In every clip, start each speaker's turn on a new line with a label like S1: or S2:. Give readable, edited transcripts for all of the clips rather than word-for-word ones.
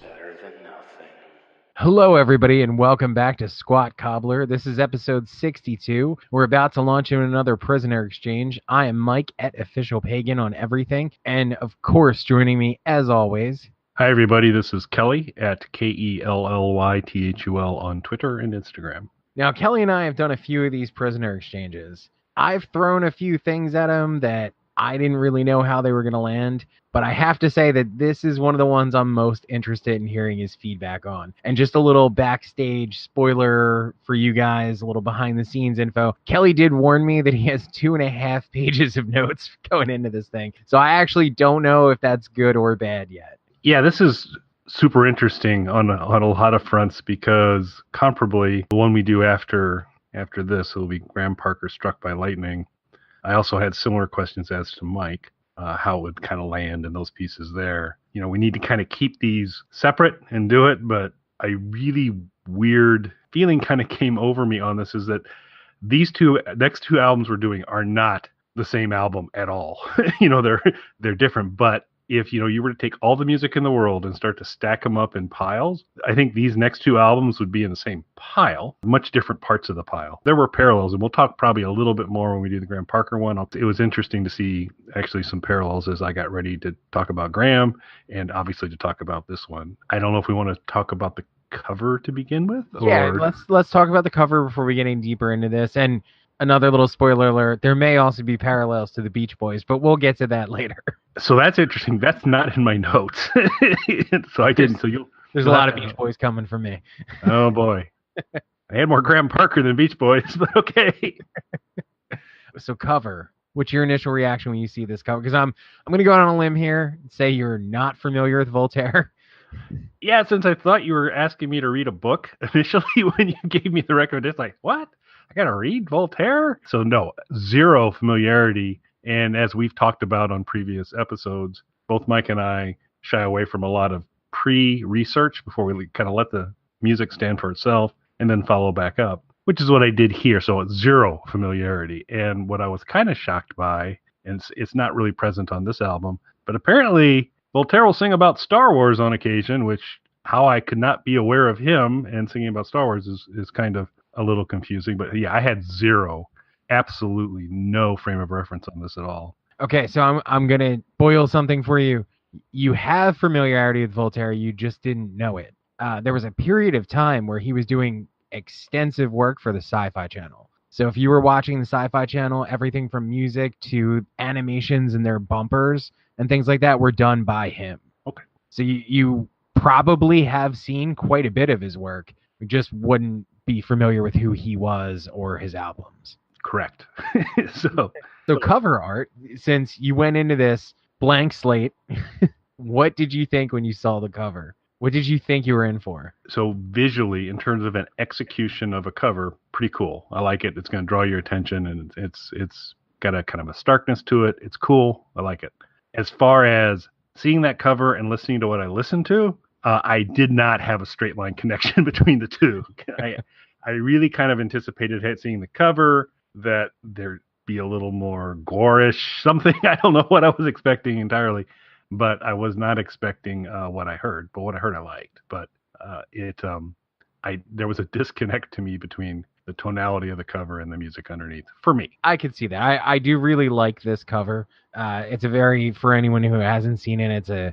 S1: better than nothing.
S2: Hello, everybody, and welcome back to Squat Cobbler. This is episode 62. We're about to launch into another prisoner exchange. I am Mike at Official Pagan on everything, and of course, joining me as always.
S3: Hi, everybody. This is Kelly at KELLYTHUL on Twitter and Instagram.
S2: Now, Kelly and I have done a few of these prisoner exchanges. I've thrown a few things at him that I didn't really know how they were going to land, but I have to say that this is one of the ones I'm most interested in hearing his feedback on. And just a little backstage spoiler for you guys, a little behind the scenes info. Kelly did warn me that he has 2.5 pages of notes going into this thing. So I actually don't know if that's good or bad yet.
S3: Yeah, this is super interesting on a lot of fronts because comparably, the one we do after this will be Graham Parker Struck by Lightning. I also had similar questions as to Mike, how it would kind of land in those pieces there. You know, we need to kind of keep these separate and do it, but a really weird feeling kind of came over me on this is that these next two albums we're doing are not the same album at all. They're different, but if you were to take all the music in the world and start to stack them up in piles, I think these next two albums would be in the same pile, much different parts of the pile. There were parallels, and we'll talk probably a little bit more when we do the Graham Parker one. It was interesting to see actually some parallels as I got ready to talk about Graham and obviously to talk about this one. I don't know if we want to talk about the cover to begin with.
S2: Yeah, let's talk about the cover before we get any deeper into this. And another little spoiler alert, there may also be parallels to the Beach Boys, but we'll get to that later.
S3: So that's interesting. That's not in my notes. So I didn't.
S2: There's a lot of Beach Boys coming from me.
S3: Oh, boy. I had more Graham Parker than Beach Boys, but okay.
S2: So cover. What's your initial reaction when you see this cover? Because I'm going to go out on a limb here and say you're not familiar with Voltaire.
S3: Yeah, since I thought you were asking me to read a book initially when you gave me the recommendation, like, what? I got to read Voltaire? So no, zero familiarity. And as we've talked about on previous episodes, both Mike and I shy away from a lot of pre-research before we kind of let the music stand for itself and then follow back up, which is what I did here. So it's zero familiarity. And what I was kind of shocked by, and it's not really present on this album, but apparently Voltaire will sing about Star Wars on occasion, which how I could not be aware of him and singing about Star Wars is kind of a little confusing. But yeah, I had absolutely no frame of reference on this at all.
S2: Okay, so I'm going to boil something for you. You have familiarity with Voltaire, you just didn't know it. There was a period of time where he was doing extensive work for the Sci-Fi Channel. So if you were watching the Sci-Fi Channel, everything from music to animations and their bumpers and things like that were done by him.
S3: Okay.
S2: So you probably have seen quite a bit of his work. You just wouldn't be familiar with who he was or his albums.
S3: Correct. So
S2: cover art, since you went into this blank slate, what did you think when you saw the cover? What did you think you were in for?
S3: So visually, in terms of an execution of a cover, pretty cool. I like it. It's going to draw your attention, and it's got a kind of a starkness to it. It's cool. I like it. As far as seeing that cover and listening to what I listened to, I did not have a straight line connection between the two. I really kind of anticipated seeing the cover, that there'd be a little more gore-ish something. I don't know what I was expecting entirely, but I was not expecting what I heard. But what I heard, I liked. But there was a disconnect to me between the tonality of the cover and the music underneath. For me,
S2: I could see that. I do really like this cover. It's for anyone who hasn't seen it, it's a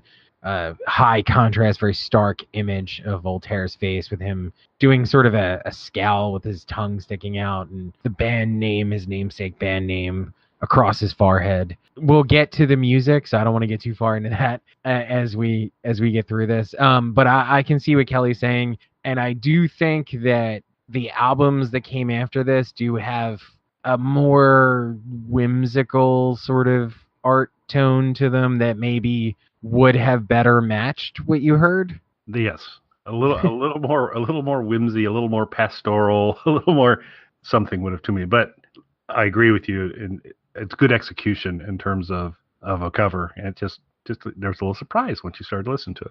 S2: high contrast, very stark image of Voltaire's face with him doing sort of a scowl with his tongue sticking out and the band name, his namesake band name, across his forehead. We'll get to the music, so I don't want to get too far into that as we get through this. But I can see what Kelly's saying, and I do think that the albums that came after this do have a more whimsical sort of art tone to them that maybe would have better matched what you heard.
S3: Yes, a little more whimsy, a little more pastoral, a little more something would have to me. But I agree with you, and it's good execution in terms of a cover, and it just there was a little surprise once you started to listen to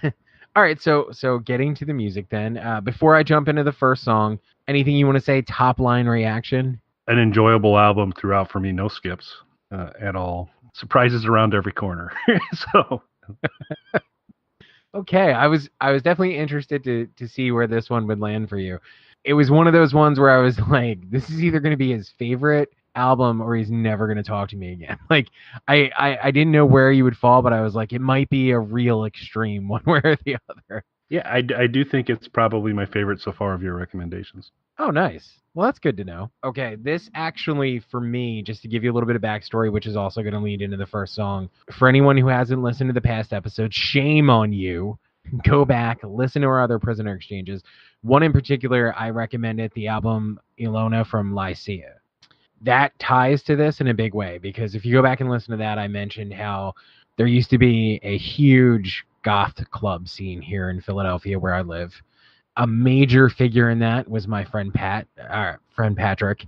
S3: it.
S2: All right, so getting to the music then. Before I jump into the first song, anything you want to say? Top line reaction.
S3: An enjoyable album throughout for me, no skips at all. Surprises around every corner. So
S2: Okay, I was definitely interested to see where this one would land for you. It was one of those ones where I was like, this is either going to be his favorite album or he's never going to talk to me again. Like I didn't know where you would fall, but I was like, it might be a real extreme one way or the other.
S3: Yeah, I do think it's probably my favorite so far of your recommendations.
S2: Oh, nice. Well, that's good to know. Okay, this actually, for me, just to give you a little bit of backstory, which is also going to lead into the first song. For anyone who hasn't listened to the past episode, shame on you. Go back, listen to our other prisoner exchanges. One in particular, I recommended the album Ilona from Lycia. That ties to this in a big way because if you go back and listen to that, I mentioned how there used to be a huge goth club scene here in Philadelphia where I live. A major figure in that was my friend Patrick.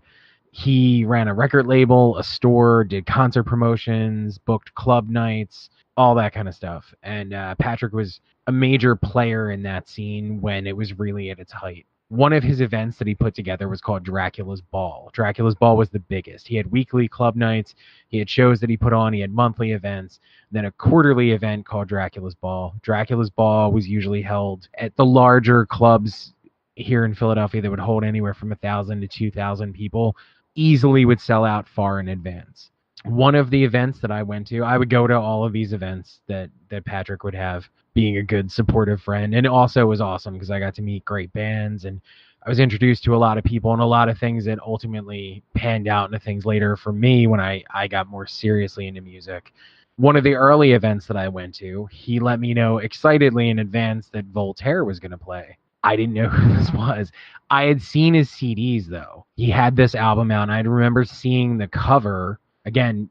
S2: He ran a record label, a store, did concert promotions, booked club nights, all that kind of stuff. And Patrick was a major player in that scene when it was really at its height. One of his events that he put together was called Dracula's Ball. Dracula's Ball was the biggest. He had weekly club nights, he had shows that he put on, he had monthly events, then a quarterly event called Dracula's Ball. Dracula's Ball was usually held at the larger clubs here in Philadelphia that would hold anywhere from 1,000 to 2,000 people, easily would sell out far in advance. One of the events that I went to, I would go to all of these events that Patrick would have, being a good supportive friend. And it also was awesome because I got to meet great bands and I was introduced to a lot of people and a lot of things that ultimately panned out into things later for me when I got more seriously into music. One of the early events that I went to, he let me know excitedly in advance that Voltaire was going to play. I didn't know who this was. I had seen his CDs though. He had this album out and I remember seeing the cover. Again,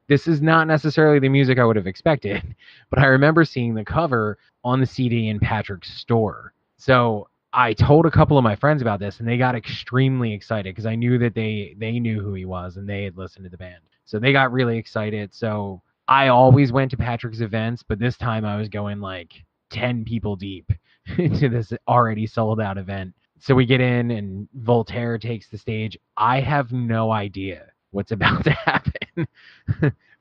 S2: this is not necessarily the music I would have expected, but I remember seeing the cover on the CD in Patrick's store. So I told a couple of my friends about this and they got extremely excited because I knew that they knew who he was and they had listened to the band. So they got really excited. So I always went to Patrick's events, but this time I was going like 10 people deep into this already sold out event. So we get in and Voltaire takes the stage. I have no idea what's about to happen.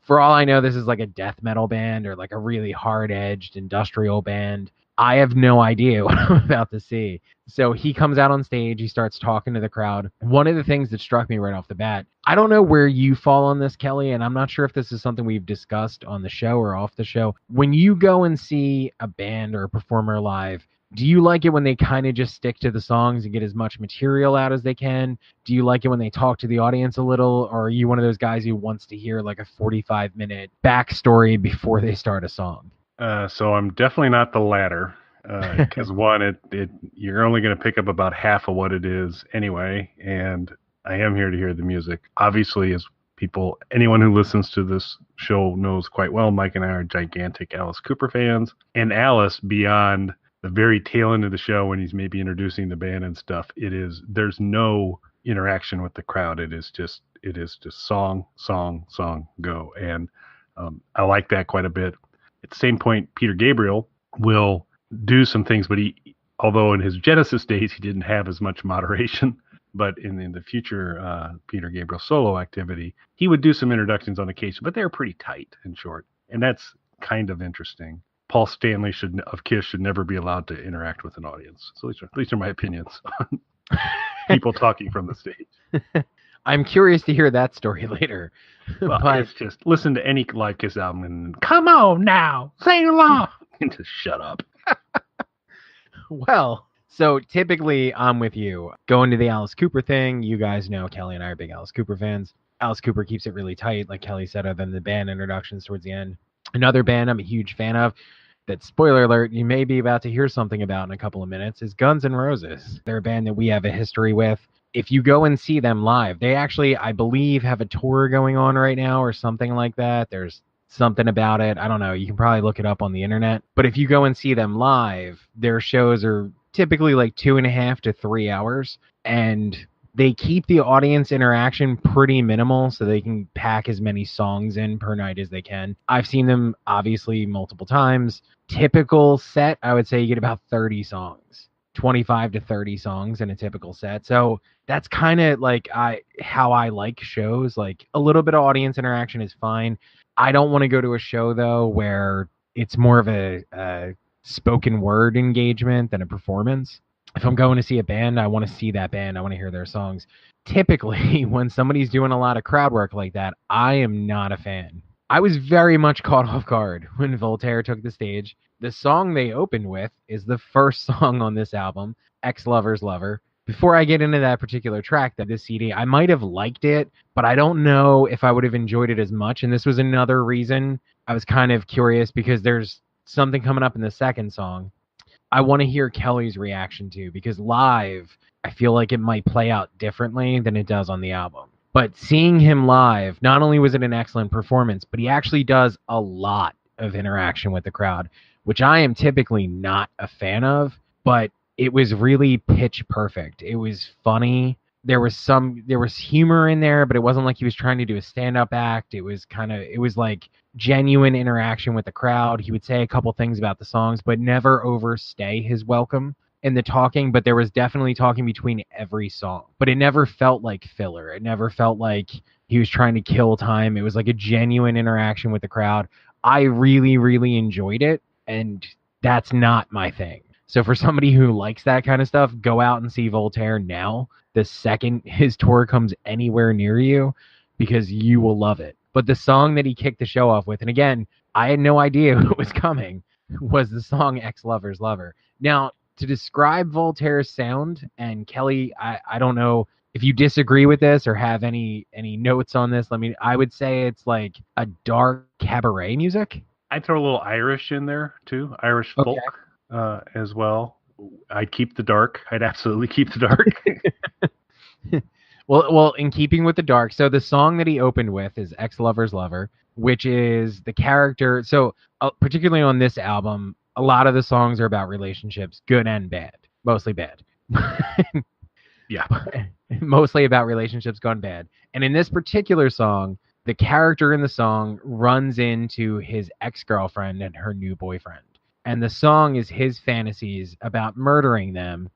S2: For all I know, this is like a death metal band or like a really hard-edged industrial band. I have no idea what I'm about to see. So he comes out on stage, he starts talking to the crowd. One of the things that struck me right off the bat, I don't know where you fall on this, Kelly, and I'm not sure if this is something we've discussed on the show or off the show. When you go and see a band or a performer live, do you like it when they kind of just stick to the songs and get as much material out as they can? Do you like it when they talk to the audience a little? Or are you one of those guys who wants to hear like a 45-minute backstory before they start a song?
S3: So I'm definitely not the latter, because one, you're only going to pick up about half of what it is anyway, and I am here to hear the music. Obviously, as anyone who listens to this show knows quite well, Mike and I are gigantic Alice Cooper fans, and Alice, beyond the very tail end of the show when he's maybe introducing the band and stuff, there's no interaction with the crowd. It is just song, song, song, go, and I like that quite a bit. At the same point, Peter Gabriel will do some things, but although in his Genesis days he didn't have as much moderation, but in the future Peter Gabriel solo activity, he would do some introductions on occasion, but they're pretty tight and short, and that's kind of interesting. Paul Stanley of Kiss should never be allowed to interact with an audience. So these are my opinions on people talking from the stage.
S2: I'm curious to hear that story later.
S3: Well, but it's just listen to any live Kiss album and come on now, sing along, and just shut up.
S2: Well, so typically I'm with you. Going to the Alice Cooper thing, you guys know Kelly and I are big Alice Cooper fans. Alice Cooper keeps it really tight, like Kelly said, other than the band introductions towards the end. Another band I'm a huge fan of that, spoiler alert, you may be about to hear something about in a couple of minutes, is Guns N' Roses. They're a band that we have a history with. If you go and see them live, they actually, I believe, have a tour going on right now or something like that. There's something about it. I don't know. You can probably look it up on the internet. But if you go and see them live, their shows are typically like 2.5 to 3 hours. And they keep the audience interaction pretty minimal so they can pack as many songs in per night as they can. I've seen them obviously multiple times. Typical set, I would say you get about 30 songs. 25 to 30 songs in a typical set. So that's kind of like how I like shows. Like a little bit of audience interaction is fine. I don't want to go to a show though where it's more of a spoken word engagement than a performance. If I'm going to see a band, I want to see that band. I want to hear their songs. Typically, when somebody's doing a lot of crowd work like that, I am not a fan. I was very much caught off guard when Voltaire took the stage. The song they opened with is the first song on this album, Ex-Lover's Lover. Before I get into that particular track, that this CD, I might have liked it, but I don't know if I would have enjoyed it as much. And this was another reason I was kind of curious, because there's something coming up in the second song I want to hear Kelly's reaction to, because live, I feel like it might play out differently than it does on the album. But seeing him live, not only was it an excellent performance, but he actually does a lot of interaction with the crowd, which I am typically not a fan of, but it was really pitch perfect. It was funny. There was humor in there, but it wasn't like he was trying to do a stand-up act. It was like genuine interaction with the crowd. He would say a couple things about the songs, but never overstay his welcome in the talking. But there was definitely talking between every song, but it never felt like filler. It never felt like he was trying to kill time. It was like a genuine interaction with the crowd. I really, really enjoyed it, and that's not my thing. So for somebody who likes that kind of stuff, go out and see Voltaire now, the second his tour comes anywhere near you, because you will love it. But the song that he kicked the show off with, and again, I had no idea who was coming, was the song Ex-Lover's Lover. Now, to describe Voltaire's sound, and Kelly, I don't know if you disagree with this or have any notes on this. I would say it's like a dark cabaret music.
S3: I'd throw a little Irish in there too, Irish folk as well. I'd keep the dark. I'd absolutely keep the dark.
S2: Well, in keeping with the dark, so the song that he opened with is Ex-Lover's Lover, which is the character. So particularly on this album, a lot of the songs are about relationships, good and bad, mostly bad.
S3: Yeah.
S2: Mostly about relationships gone bad. And in this particular song, the character in the song runs into his ex-girlfriend and her new boyfriend. And the song is his fantasies about murdering them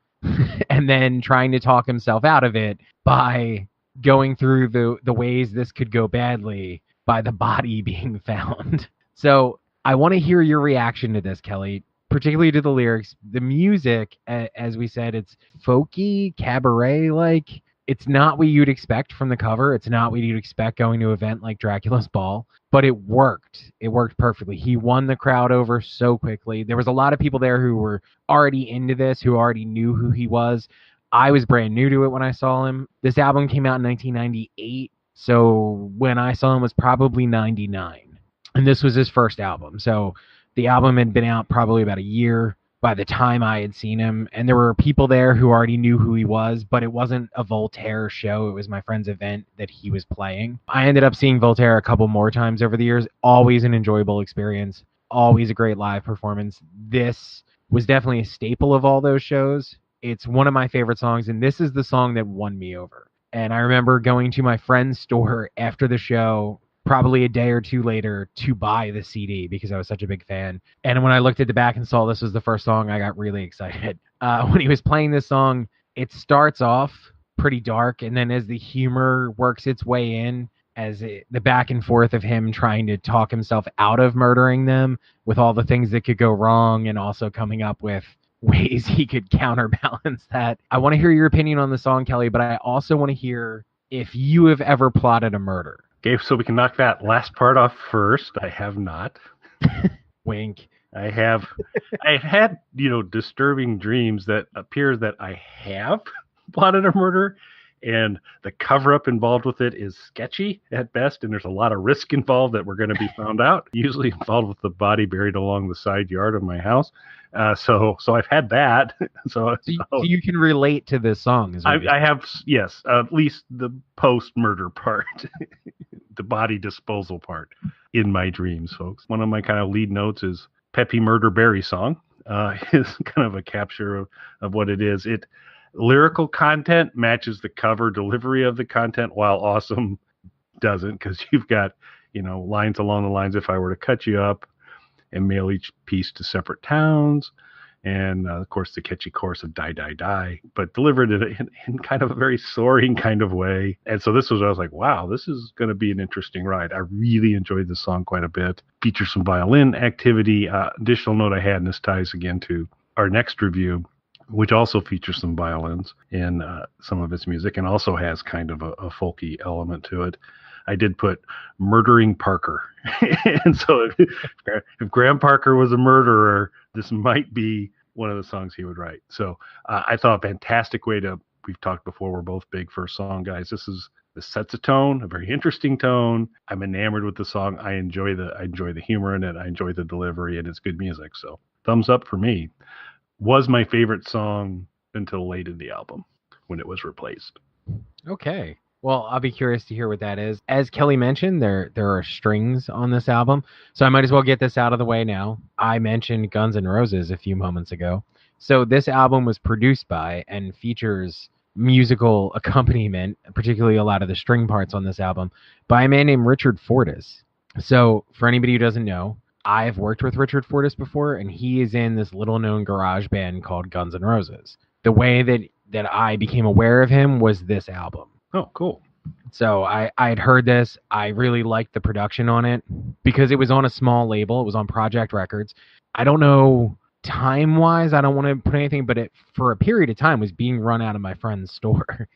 S2: and then trying to talk himself out of it by going through the ways this could go badly by the body being found. So I want to hear your reaction to this, Kelly, particularly to the lyrics. The music, as we said, it's folky, cabaret-like. It's not what you'd expect from the cover. It's not what you'd expect going to an event like Dracula's Ball, but it worked. It worked perfectly. He won the crowd over so quickly. There was a lot of people there who were already into this, who already knew who he was. I was brand new to it when I saw him. This album came out in 1998, so when I saw him was probably 99. And this was his first album. So the album had been out probably about a year by the time I had seen him, and there were people there who already knew who he was, but it wasn't a Voltaire show. It was my friend's event that he was playing. I ended up seeing Voltaire a couple more times over the years. Always an enjoyable experience. Always a great live performance. This was definitely a staple of all those shows. It's one of my favorite songs, and this is the song that won me over. And I remember going to my friend's store after the show, probably a day or two later, to buy the CD because I was such a big fan. And when I looked at the back and saw this was the first song, I got really excited. When he was playing this song, it starts off pretty dark, and then as the humor works its way in, the back and forth of him trying to talk himself out of murdering them with all the things that could go wrong, and also coming up with ways he could counterbalance that. I want to hear your opinion on the song, Kelly, but I also want to hear if you have ever plotted a murder.
S3: Okay, so we can knock that last part off first. I have not.
S2: Wink.
S3: I've had, disturbing dreams that appears that I have plotted a murder, and the cover-up involved with it is sketchy at best, and there's a lot of risk involved that we're going to be found out, usually involved with the body buried along the side yard of my house. So I've had that. So
S2: you can relate to this song.
S3: I have, yes, at least the post-murder part, the body disposal part in my dreams, folks. One of my kind of lead notes is Peppy Murder Berry song is kind of a capture of what it is. Lyrical content matches the cover delivery of the content, while awesome doesn't, because you've got, lines along the lines, if I were to cut you up and mail each piece to separate towns, and of course the catchy chorus of "Die Die Die," but delivered it in kind of a very soaring kind of way. And so this was, I was like, wow, this is going to be an interesting ride. I really enjoyed this song quite a bit. Features some violin activity. Additional note I had, and this ties again to our next review, which also features some violins in some of its music and also has kind of a folky element to it. I did put Murdering Parker. And so if Graham Parker was a murderer, this might be one of the songs he would write. So I thought a fantastic way to, we've talked before, we're both big first song guys. This sets a tone, a very interesting tone. I'm enamored with the song. I enjoy the humor in it. I enjoy the delivery, and it's good music. So thumbs up for me. Was my favorite song until late in the album when it was replaced.
S2: Okay. Well, I'll be curious to hear what that is. As Kelly mentioned, there are strings on this album, so I might as well get this out of the way now. I mentioned Guns N' Roses a few moments ago. So this album was produced by and features musical accompaniment, particularly a lot of the string parts on this album, by a man named Richard Fortus. So for anybody who doesn't know, I've worked with Richard Fortus before, and he is in this little-known garage band called Guns N' Roses. The way that I became aware of him was this album.
S3: Oh, cool.
S2: So I had heard this. I really liked the production on it because it was on a small label. It was on Project Records. I don't know time-wise. I don't want to put anything, but it, for a period of time, was being run out of my friend's store.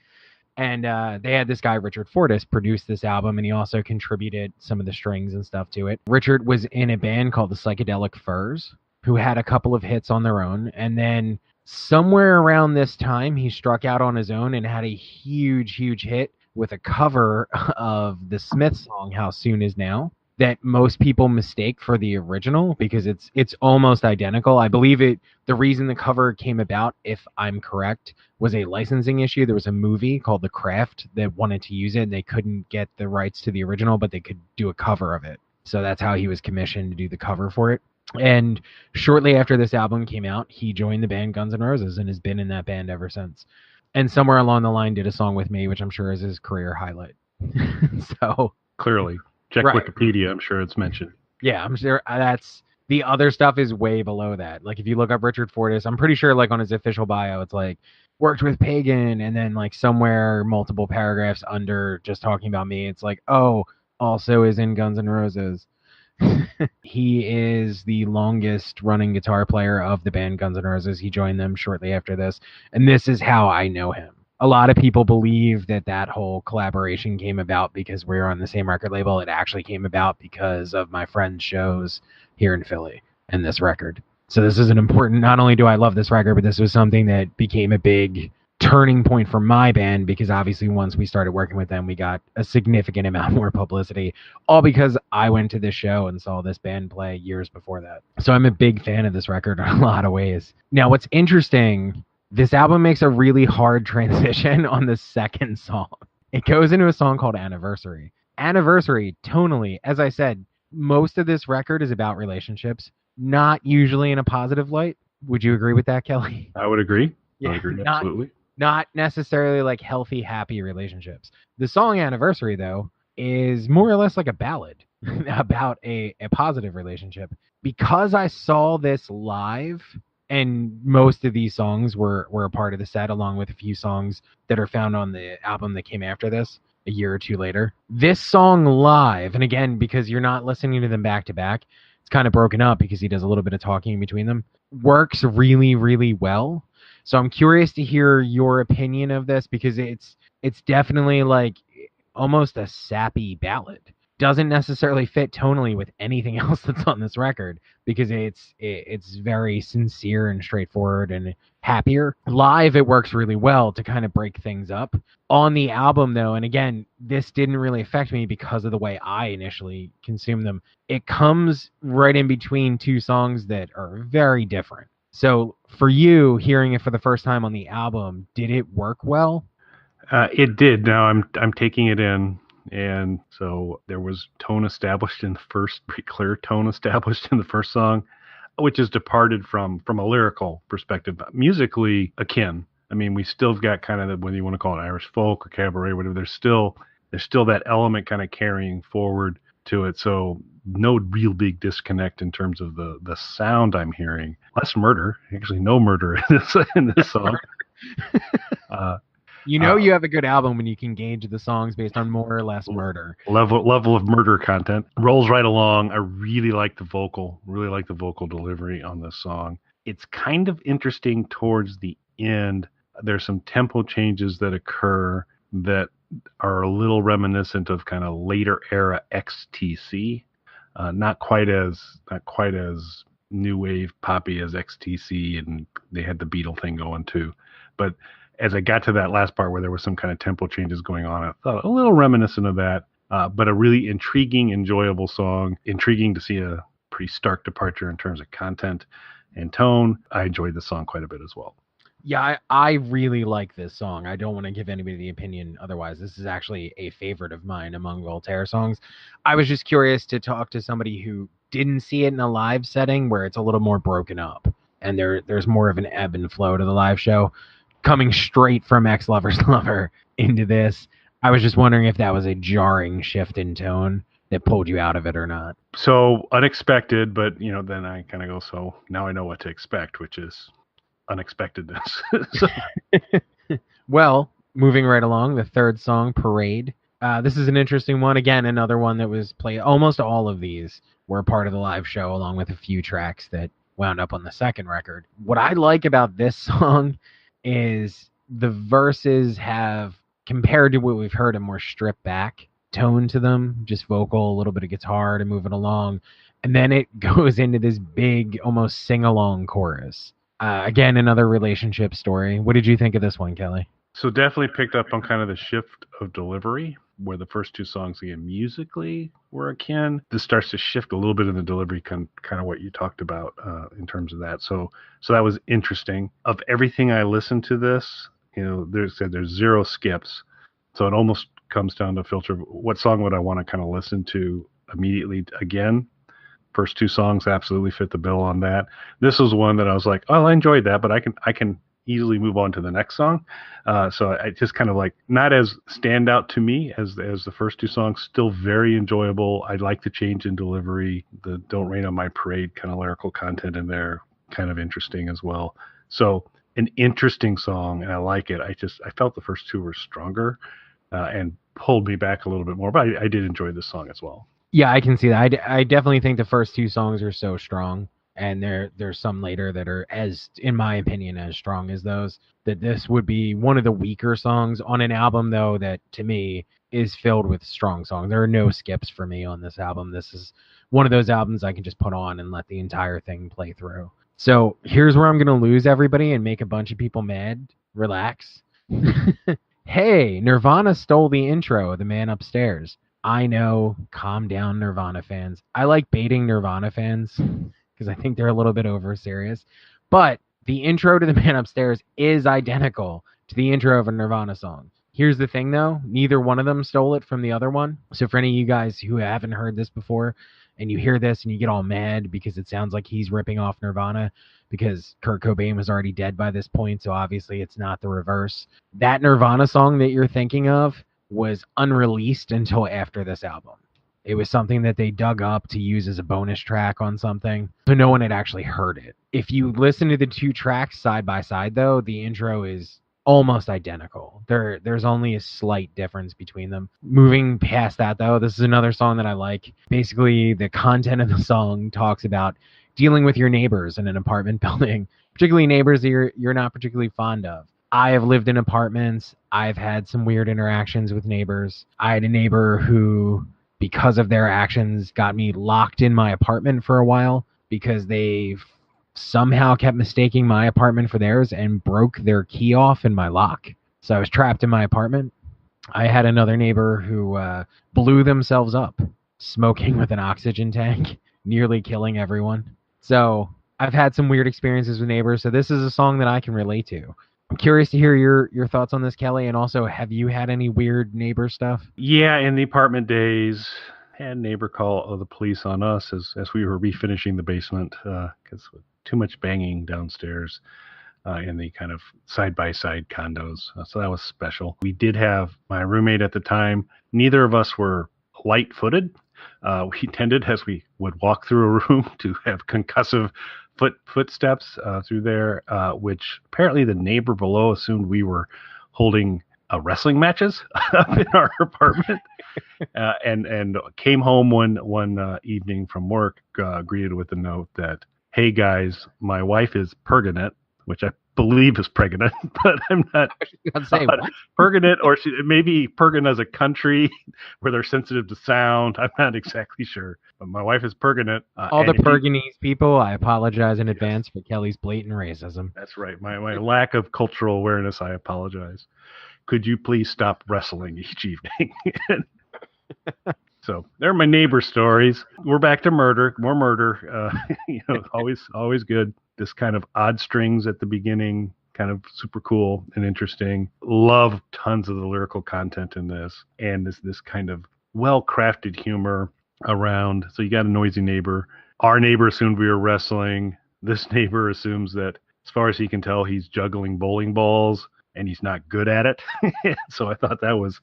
S2: And they had this guy, Richard Fortus, produce this album, and he also contributed some of the strings and stuff to it. Richard was in a band called the Psychedelic Furs, who had a couple of hits on their own. And then somewhere around this time, he struck out on his own and had a huge, huge hit with a cover of the Smiths song, How Soon Is Now, that most people mistake for the original because it's almost identical. I believe the reason the cover came about, if I'm correct, was a licensing issue. There was a movie called The Craft that wanted to use it, and they couldn't get the rights to the original, but they could do a cover of it. So that's how he was commissioned to do the cover for it. And shortly after this album came out, he joined the band Guns N' Roses and has been in that band ever since. And somewhere along the line did a song with me, which I'm sure is his career highlight. So
S3: clearly. Check right. Wikipedia, I'm sure it's mentioned.
S2: Yeah, I'm sure that's the other stuff is way below that. Like if you look up Richard Fortus, I'm pretty sure like on his official bio, it's like worked with Pagan, and then like somewhere multiple paragraphs under just talking about me, it's like, oh, also is in Guns N' Roses. He is the longest running guitar player of the band Guns N' Roses. He joined them shortly after this, and this is how I know him. A lot of people believe that whole collaboration came about because we were on the same record label. It actually came about because of my friend's shows here in Philly and this record. So this is an important, not only do I love this record, but this was something that became a big turning point for my band because obviously once we started working with them, we got a significant amount more publicity, all because I went to this show and saw this band play years before that. So I'm a big fan of this record in a lot of ways. Now, what's interesting, this album makes a really hard transition on the second song. It goes into a song called Anniversary. Anniversary, tonally, as I said, most of this record is about relationships, not usually in a positive light. Would you agree with that, Kelly?
S3: I would agree.
S2: Yeah,
S3: I would agree, absolutely.
S2: Not necessarily like healthy, happy relationships. The song Anniversary, though, is more or less like a ballad about a positive relationship. Because I saw this live, and most of these songs were a part of the set, along with a few songs that are found on the album that came after this, a year or two later. This song live, and again, because you're not listening to them back to back, it's kind of broken up because he does a little bit of talking in between them, works really, really well. So I'm curious to hear your opinion of this because it's definitely like almost a sappy ballad. Doesn't necessarily fit tonally with anything else that's on this record because it's very sincere and straightforward and happier. Live, it works really well to kind of break things up. On the album, though, and again, this didn't really affect me because of the way I initially consumed them. It comes right in between two songs that are very different. So for you, hearing it for the first time on the album, did it work well?
S3: It did. Now I'm taking it in. And so there was tone established in the first, pretty clear tone established in the first song, which is departed from a lyrical perspective, musically akin. I mean, we still got kind of the, whether you want to call it Irish folk or cabaret, whatever. There's still that element kind of carrying forward. to it. So no real big disconnect in terms of the sound I'm hearing. Less murder, actually no murder in this song.
S2: You have a good album when you can gauge the songs based on more or less murder.
S3: Level of murder content. Rolls right along. I really like the vocal delivery on this song. It's kind of interesting towards the end. There's some tempo changes that occur that are a little reminiscent of kind of later era XTC. Not quite as new wave poppy as XTC, and they had the Beatle thing going too. But as I got to that last part where there was some kind of tempo changes going on, I thought a little reminiscent of that, but a really intriguing, enjoyable song. Intriguing to see a pretty stark departure in terms of content and tone. I enjoyed the song quite a bit as well.
S2: Yeah, I really like this song. I don't want to give anybody the opinion otherwise. This is actually a favorite of mine among Voltaire songs. I was just curious to talk to somebody who didn't see it in a live setting where it's a little more broken up and there's more of an ebb and flow to the live show. Coming straight from Ex-Lover's Lover into this, I was just wondering if that was a jarring shift in tone that pulled you out of it or not.
S3: So unexpected, but then I kind of go, so now I know what to expect, which is unexpectedness.
S2: Well, moving right along, the third song, Parade. This is an interesting one. Again, another one that was played. Almost all of these were part of the live show, along with a few tracks that wound up on the second record. What I like about this song is the verses have, compared to what we've heard, a more stripped back tone to them, just vocal, a little bit of guitar to move it along. And then it goes into this big, almost sing-along chorus. Again, another relationship story. What did you think of this one, Kelly?
S3: So definitely picked up on kind of the shift of delivery, where the first two songs, again, musically were akin. This starts to shift a little bit in the delivery, kind of what you talked about in terms of that. So that was interesting. Of everything I listened to this, there's zero skips. So it almost comes down to filter what song would I want to kind of listen to immediately again. First two songs absolutely fit the bill on that. This was one that I was like, oh, I enjoyed that, but I can easily move on to the next song. So I just kind of like, not as standout to me as the first two songs, still very enjoyable. I like the change in delivery, the Don't Rain on My Parade kind of lyrical content in there, kind of interesting as well. So an interesting song, and I like it. I felt the first two were stronger and pulled me back a little bit more, but I did enjoy this song as well.
S2: Yeah, I can see that. I definitely think the first two songs are so strong, and there's some later that are, as in my opinion, as strong as those, that this would be one of the weaker songs on an album, though, that to me is filled with strong songs. There are no skips for me on this album. This is one of those albums I can just put on and let the entire thing play through. So here's where I'm going to lose everybody and make a bunch of people mad. Relax. Hey, Nirvana stole the intro, The Man Upstairs. I know, calm down, Nirvana fans. I like baiting Nirvana fans because I think they're a little bit over serious. But the intro to The Man Upstairs is identical to the intro of a Nirvana song. Here's the thing, though. Neither one of them stole it from the other one. So for any of you guys who haven't heard this before and you hear this and you get all mad because it sounds like he's ripping off Nirvana because Kurt Cobain was already dead by this point, so obviously it's not the reverse. That Nirvana song that you're thinking of was unreleased until after this album. It was something that they dug up to use as a bonus track on something, so no one had actually heard it. If you listen to the two tracks side by side, though, the intro is almost identical. There's only a slight difference between them. Moving past that, though, this is another song that I like. Basically, the content of the song talks about dealing with your neighbors in an apartment building, particularly neighbors that you're not particularly fond of. I have lived in apartments. I've had some weird interactions with neighbors. I had a neighbor who, because of their actions, got me locked in my apartment for a while because they somehow kept mistaking my apartment for theirs and broke their key off in my lock. So I was trapped in my apartment. I had another neighbor who blew themselves up, smoking with an oxygen tank, nearly killing everyone. So I've had some weird experiences with neighbors, so this is a song that I can relate to. I'm curious to hear your thoughts on this, Kelly, and also, have you had any weird neighbor stuff?
S3: Yeah, in the apartment days, had a neighbor call the police on us as we were refinishing the basement because too much banging downstairs in the kind of side-by-side condos. So that was special. We did have my roommate at the time. Neither of us were light-footed, We tended, as we would walk through a room, to have concussive footsteps through there, which apparently the neighbor below assumed we were holding wrestling matches up in our apartment. And came home one evening from work, greeted with a note that, "Hey guys, my wife is pregnant," which I believe is pregnant, but I'm not.
S2: I'd say what?
S3: Pregnant, or maybe pregnant as a country where they're sensitive to sound. I'm not exactly sure, but my wife is pregnant.
S2: All the Perganese people, I apologize in advance for Kelly's blatant racism.
S3: That's right. My lack of cultural awareness, I apologize. Could you please stop wrestling each evening? So they're my neighbor stories. We're back to murder, more murder. Always good. This kind of odd strings at the beginning, kind of super cool and interesting. Love tons of the lyrical content in this, and this kind of well-crafted humor around. So you got a noisy neighbor. Our neighbor assumed we were wrestling. This neighbor assumes that, as far as he can tell, he's juggling bowling balls, and he's not good at it. So I thought that was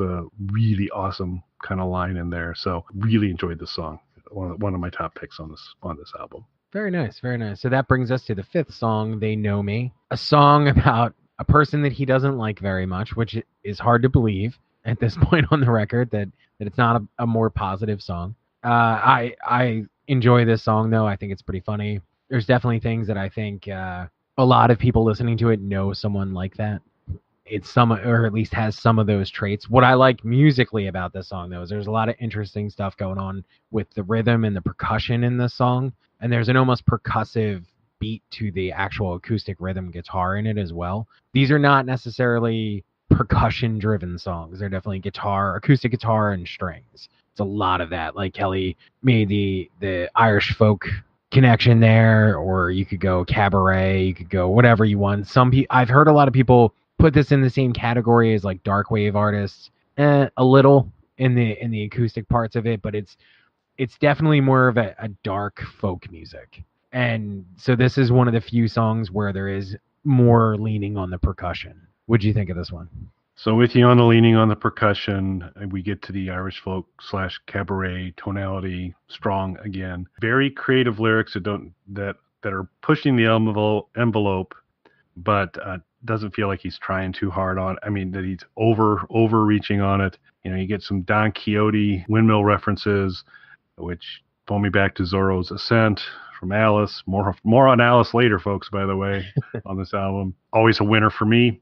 S3: a really awesome kind of line in there. So really enjoyed the song. One of my top picks on this album.
S2: Very nice, very nice. So that brings us to the fifth song, They Know Me, a song about a person that he doesn't like very much, which is hard to believe at this point on the record that it's not a more positive song. I enjoy this song, though. I think it's pretty funny. There's definitely things that I think a lot of people listening to it know someone like that. It's some, or at least has some of those traits. What I like musically about this song, though, is there's a lot of interesting stuff going on with the rhythm and the percussion in this song. And there's an almost percussive beat to the actual acoustic rhythm guitar in it as well. These are not necessarily percussion-driven songs. They're definitely acoustic guitar and strings. It's a lot of that. Like Kelly made the Irish folk connection there, or you could go cabaret, you could go whatever you want. I've heard a lot of people put this in the same category as like dark wave artists, a little in the acoustic parts of it, but it's definitely more of a dark folk music. And so this is one of the few songs where there is more leaning on the percussion. What'd you think of this one?
S3: So with you on the leaning on the percussion, we get to the Irish folk / cabaret tonality, strong again. Very creative lyrics that are pushing the envelope, but doesn't feel like he's trying too hard on. I mean, that he's overreaching on it. You get some Don Quixote windmill references, which pull me back to Zorro's Ascent from Alice. More on Alice later, folks, by the way, on this album. Always a winner for me.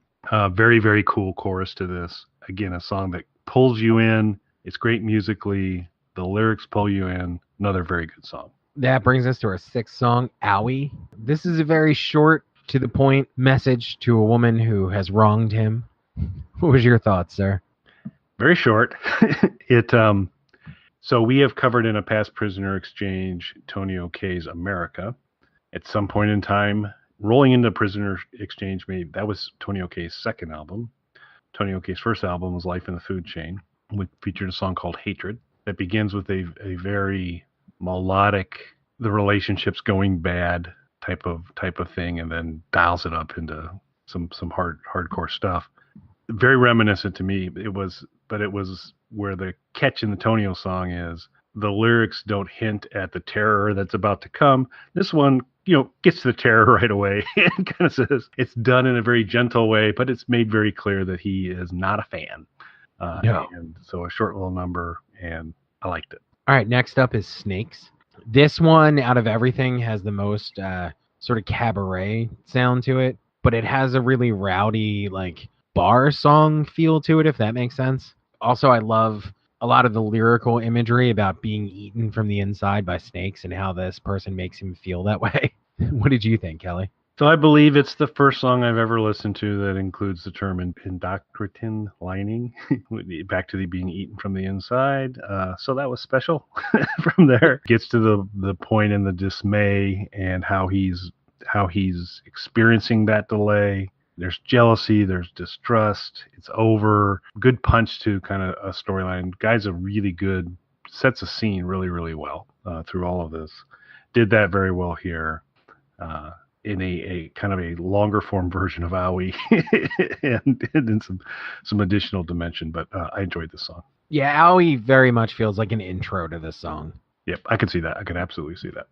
S3: Very, very cool chorus to this. Again, a song that pulls you in. It's great musically. The lyrics pull you in. Another very good song.
S2: That brings us to our sixth song, Owie. This is a very short, to the point message to a woman who has wronged him. What was your thoughts, sir?
S3: Very short. So we have covered in a past prisoner exchange Tony O'Kay's America. At some point in time, rolling into Prisoner Exchange, that was Tony O'Kay's second album. Tony O'Kay's first album was Life in the Food Chain, which featured a song called Hatred that begins with a very melodic, the relationship's going bad type of thing, and then dials it up into some hardcore stuff. Very reminiscent to me. It was where the catch in the Tonio song is the lyrics don't hint at the terror that's about to come. This one, gets to the terror right away and kind of says it's done in a very gentle way, but it's made very clear that he is not a fan.
S2: No.
S3: And so a short little number, and I liked it.
S2: All right, next up is Snakes. This one, out of everything, has the most sort of cabaret sound to it, but it has a really rowdy, like, bar song feel to it, if that makes sense. Also, I love a lot of the lyrical imagery about being eaten from the inside by snakes and how this person makes him feel that way. What did you think, Kelly?
S3: So I believe it's the first song I've ever listened to that includes the term indoctrination lining, back to the being eaten from the inside. So that was special. From there, gets to the point in the dismay and how he's experiencing that delay. There's jealousy, there's distrust. It's over. Good punch to kind of a storyline. Guy's a really good, sets a scene really, really well through all of this. Did that very well here. in a kind of a longer form version of Owie and in some additional dimension. But I enjoyed this song.
S2: Yeah, Owie very much feels like an intro to this song.
S3: Yep, I can see that. I can absolutely see that.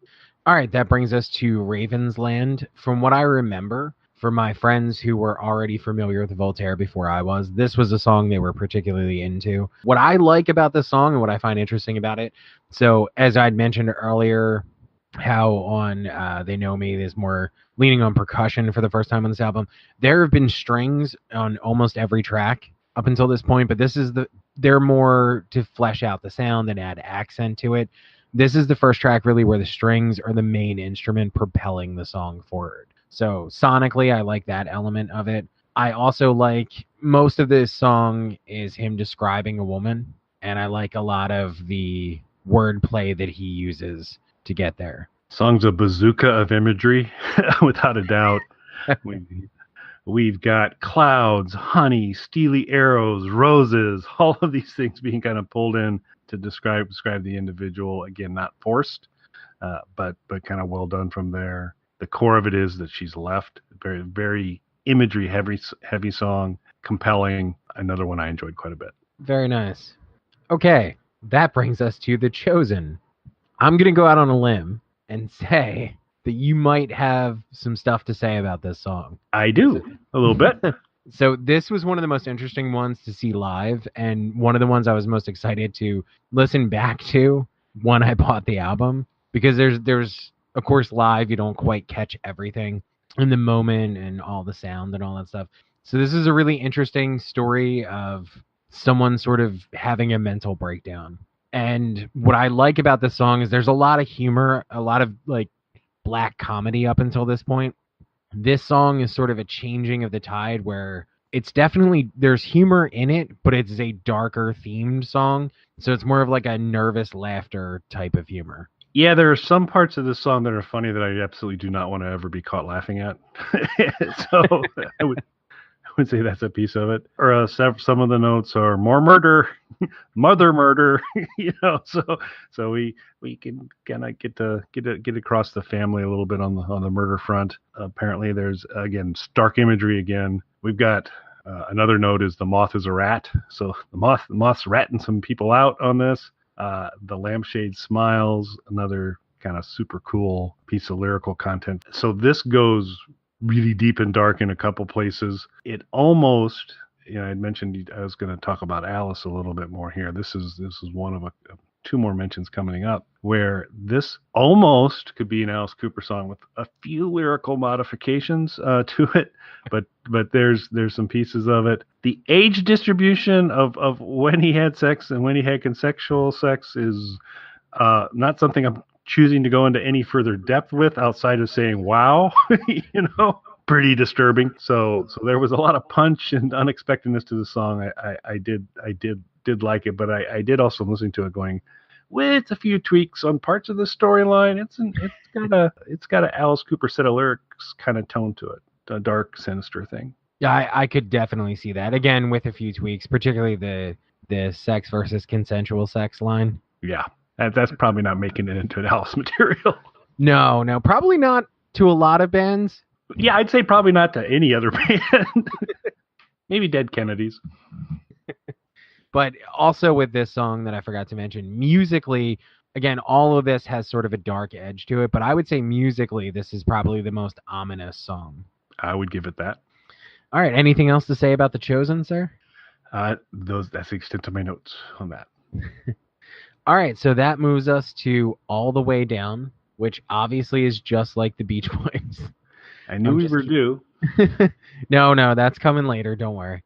S2: All right, that brings us to Raven's Land. From what I remember, for my friends who were already familiar with Voltaire before I was, this was a song they were particularly into. What I like about this song and what I find interesting about it, so as I'd mentioned earlier, how on They Know Me is more leaning on percussion for the first time on this album. There have been strings on almost every track up until this point, but they're more to flesh out the sound and add accent to it. This is the first track really where the strings are the main instrument propelling the song forward. So sonically, I like that element of it. I also like most of this song is him describing a woman, and I like a lot of the wordplay that he uses to get there.
S3: Song's a bazooka of imagery, without a doubt. We've got clouds, honey, steely arrows, roses, all of these things being kind of pulled in to describe the individual. Again, not forced, but kind of well done from there. The core of it is that she's left. Very, very imagery heavy song, compelling. Another one I enjoyed quite a bit.
S2: Very nice. Okay, that brings us to The Chosen. I'm going to go out on a limb and say that you might have some stuff to say about this song.
S3: I do, a little bit.
S2: So this was one of the most interesting ones to see live, and one of the ones I was most excited to listen back to when I bought the album, because there's of course live you don't quite catch everything in the moment and all the sound and all that stuff. So this is a really interesting story of someone sort of having a mental breakdown. And what I like about this song is there's a lot of humor, a lot of like black comedy up until this point. This song is sort of a changing of the tide where it's definitely, there's humor in it, but it's a darker themed song. So it's more of like a nervous laughter type of humor.
S3: Yeah, there are some parts of this song that are funny that I absolutely do not want to ever be caught laughing at. So I would say that's a piece of it. Or some of the notes are more murder, mother murder, So we can kind of get across the family a little bit on the murder front. Apparently, there's again stark imagery again. We've got another note is the moth is a rat. So the moth's ratting some people out on this. The lampshade smiles, another kind of super cool piece of lyrical content. So this goes really deep and dark in a couple places. It almost, I mentioned I was going to talk about Alice a little bit more here. This is one of two more mentions coming up where this almost could be an Alice Cooper song with a few lyrical modifications to it, but there's some pieces of it. The age distribution of when he had sex and when he had consensual sex is not something I'm choosing to go into any further depth with outside of saying, wow, pretty disturbing. So there was a lot of punch and unexpectedness to the song. I did like it, but I did also listen to it going, with a few tweaks on parts of the storyline. It's got a Alice Cooper set of lyrics kind of tone to it, a dark, sinister thing.
S2: Yeah, I could definitely see that. Again, with a few tweaks, particularly the sex versus consensual sex line.
S3: Yeah, that's probably not making it into an Alice material.
S2: No, probably not to a lot of bands.
S3: Yeah, I'd say probably not to any other band. Maybe Dead Kennedys.
S2: But also with this song that I forgot to mention, musically, again, all of this has sort of a dark edge to it, but I would say musically, this is probably the most ominous song.
S3: I would give it that.
S2: All right, anything else to say about The Chosen, sir?
S3: That's the extent of my notes on that.
S2: All right, so that moves us to All the Way Down, which obviously is just like the Beach Boys.
S3: I knew we were due.
S2: No, that's coming later. Don't worry.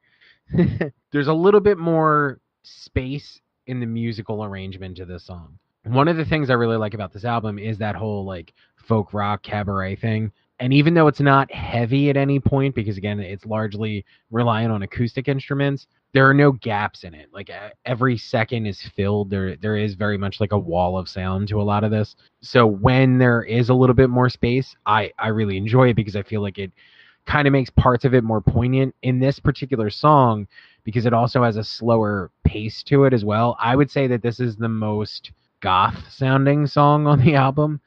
S2: There's a little bit more space in the musical arrangement to this song. One of the things I really like about this album is that whole like folk rock cabaret thing. And even though it's not heavy at any point, because again, it's largely reliant on acoustic instruments, there are no gaps in it. Like every second is filled. There is very much like a wall of sound to a lot of this. So when there is a little bit more space, I really enjoy it because I feel like it kind of makes parts of it more poignant in this particular song because it also has a slower pace to it as well. I would say that this is the most goth sounding song on the album,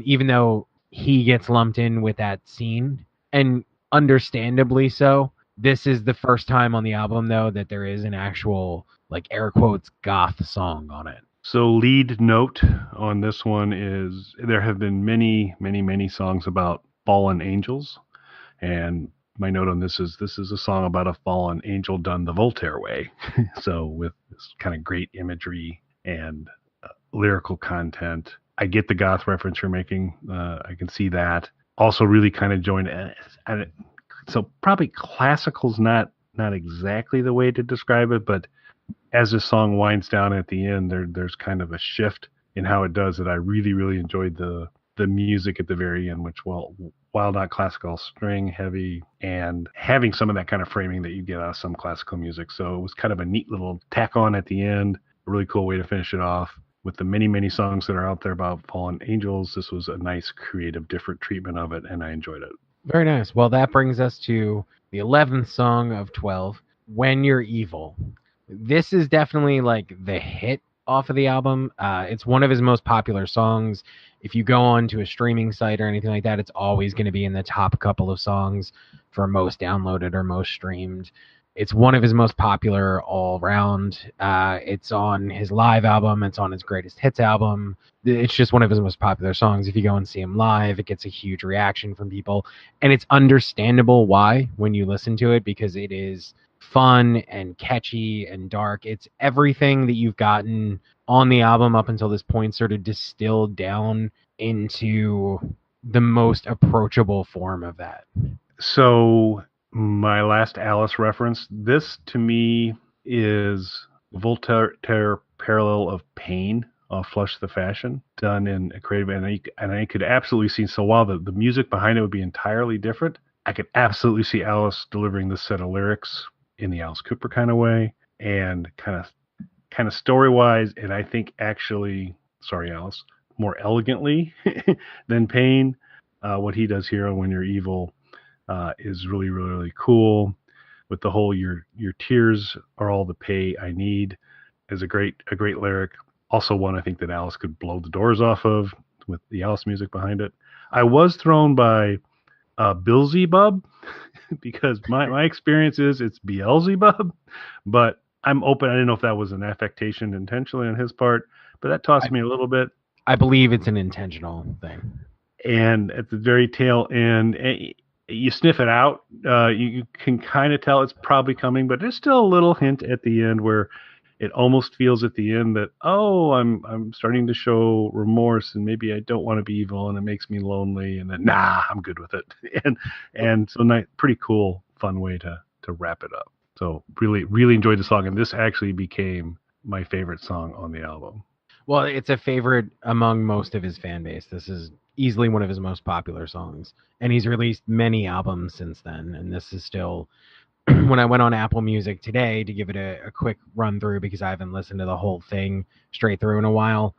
S2: even though he gets lumped in with that scene, and understandably so. This is the first time on the album, though, that there is an actual, like, air quotes, goth song on it.
S3: So lead note on this one is there have been many, many, many songs about fallen angels. And my note on this is a song about a fallen angel done the Voltaire way. So with this kind of great imagery and lyrical content. I get the goth reference you're making. I can see that. Also, really kind of joined. So probably classical's not exactly the way to describe it, but as the song winds down at the end, there's kind of a shift in how it does it. I really, really enjoyed the music at the very end, which, while not classical, string heavy and having some of that kind of framing that you get out of some classical music. So it was kind of a neat little tack on at the end, a really cool way to finish it off. With the many, many songs that are out there about fallen angels, this was a nice, creative, different treatment of it, and I enjoyed it.
S2: Very nice. Well, that brings us to the 11th song of 12, When You're Evil. This is definitely like the hit off of the album. It's one of his most popular songs. If you go on to a streaming site or anything like that, it's always going to be in the top couple of songs for most downloaded or most streamed. It's one of his most popular all around. It's on his live album. It's on his greatest hits album. It's just one of his most popular songs. If you go and see him live, it gets a huge reaction from people. And it's understandable why when you listen to it, because it is fun and catchy and dark. It's everything that you've gotten on the album up until this point sort of distilled down into the most approachable form of that.
S3: So my last Alice reference, this to me is Voltaire parallel of Pain off Flush the Fashion, done in a creative, and I could absolutely see, so while the music behind it would be entirely different, I could absolutely see Alice delivering this set of lyrics in the Alice Cooper kind of way, and kind of story-wise, and I think actually, sorry Alice, more elegantly than Pain. What he does here on When You're Evil is really, really, really cool. With the whole "your tears are all the pay I need" is a great lyric. Also one I think that Alice could blow the doors off of with the Alice music behind it. I was thrown by Beelzebub because my experience is it's Beelzebub, but I'm open. I didn't know if that was an affectation intentionally on his part, but that tossed me a little bit.
S2: I believe it's an intentional thing.
S3: And at the very tail end, you sniff it out. You can kind of tell it's probably coming, but there's still a little hint at the end where it almost feels at the end that, oh, I'm starting to show remorse, and maybe I don't want to be evil, and it makes me lonely, and then I'm good with it. And so pretty cool, fun way to wrap it up. So really, really enjoyed the song, and this actually became my favorite song on the album.
S2: Well, it's a favorite among most of his fan base. This is easily one of his most popular songs, and he's released many albums since then, and this is still, when I went on Apple Music today to give it a quick run through, because I haven't listened to the whole thing straight through in a while,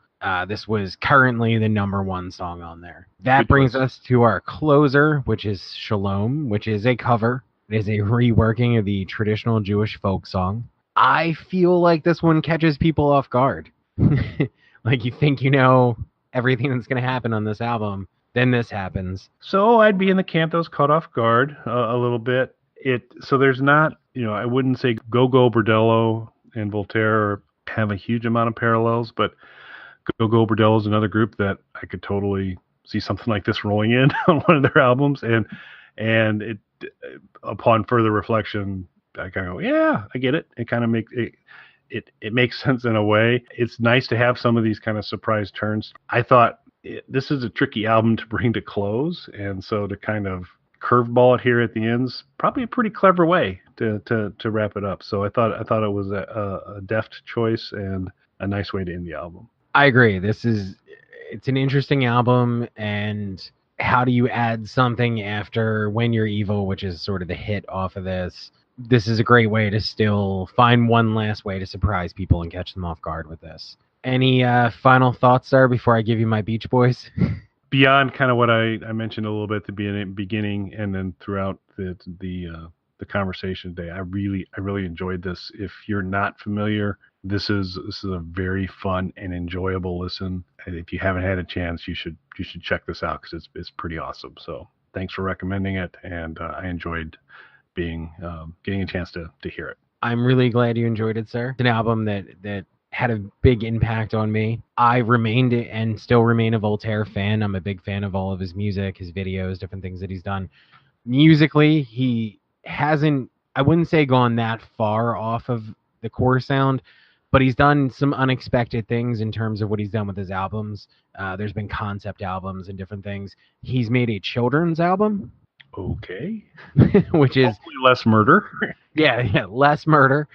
S2: this was currently the #1 song on there. That brings us to our closer, which is Shalom, which is a cover. It is a reworking of the traditional Jewish folk song. I feel like this one catches people off guard. Like, you think you know everything that's going to happen on this album, then this happens.
S3: So I'd be in the camp that was caught off guard a little bit. So there's not, I wouldn't say Go-Go Bordello and Voltaire have a huge amount of parallels, but Go-Go Bordello is another group that I could totally see something like this rolling in on one of their albums, and it, upon further reflection, I kind of go, yeah, I get it. It kind of makes it. It makes sense in a way. It's nice to have some of these kind of surprise turns. I thought this is a tricky album to bring to close, and so to kind of curveball it here at the end's probably a pretty clever way to wrap it up. So I thought it was a deft choice and a nice way to end the album.
S2: I agree. It's an interesting album, and how do you add something after When You're Evil, which is sort of the hit off of this? This is a great way to still find one last way to surprise people and catch them off guard with this. Any final thoughts there before I give you my Beach Boys?
S3: Beyond kind of what I mentioned a little bit at the beginning and then throughout the conversation today, I really enjoyed this. If you're not familiar This is a very fun and enjoyable listen. And if you haven't had a chance, you should check this out because it's pretty awesome. So thanks for recommending it, and I enjoyed getting a chance to hear it.
S2: I'm really glad you enjoyed it, sir. It's an album that had a big impact on me. I remained and still remain a Voltaire fan. I'm a big fan of all of his music, his videos, different things that he's done. Musically, he hasn't, I wouldn't say gone that far off of the core sound, but he's done some unexpected things in terms of what he's done with his albums. There's been concept albums and different things. He's made a children's album.
S3: Okay.
S2: Which is
S3: hopefully less murder.
S2: yeah, less murder.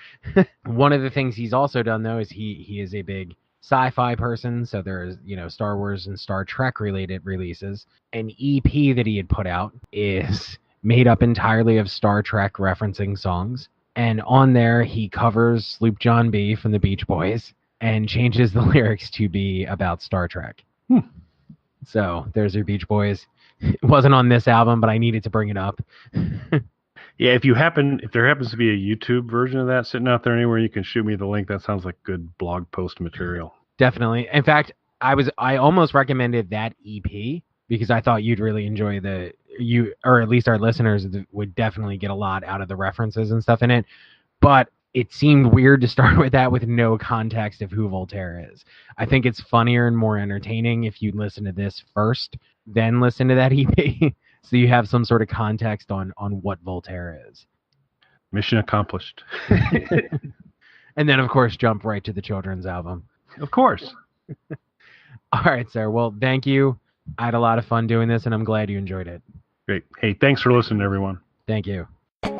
S2: One of the things he's also done, though, is he is a big sci-fi person. So there's, Star Wars and Star Trek related releases. An EP that he had put out is made up entirely of Star Trek referencing songs. And on there, he covers Sloop John B. from the Beach Boys and changes the lyrics to be about Star Trek. So there's your Beach Boys. It wasn't on this album, but I needed to bring it up.
S3: Yeah, if there happens to be a YouTube version of that sitting out there anywhere, you can shoot me the link. That sounds like good blog post material.
S2: Definitely. In fact, I almost recommended that EP because I thought you'd really enjoy or at least our listeners would definitely get a lot out of the references and stuff in it. But it seemed weird to start with that with no context of who Voltaire is. I think it's funnier and more entertaining if you listen to this first, then listen to that EP. So you have some sort of context on what Voltaire is.
S3: Mission accomplished.
S2: And then, of course, jump right to the children's album.
S3: Of course.
S2: All right, sir. Well, thank you. I had a lot of fun doing this, and I'm glad you enjoyed it.
S3: Great. Hey, thanks for listening, everyone.
S2: Thank you. All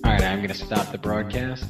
S2: right, I'm going to stop the broadcast.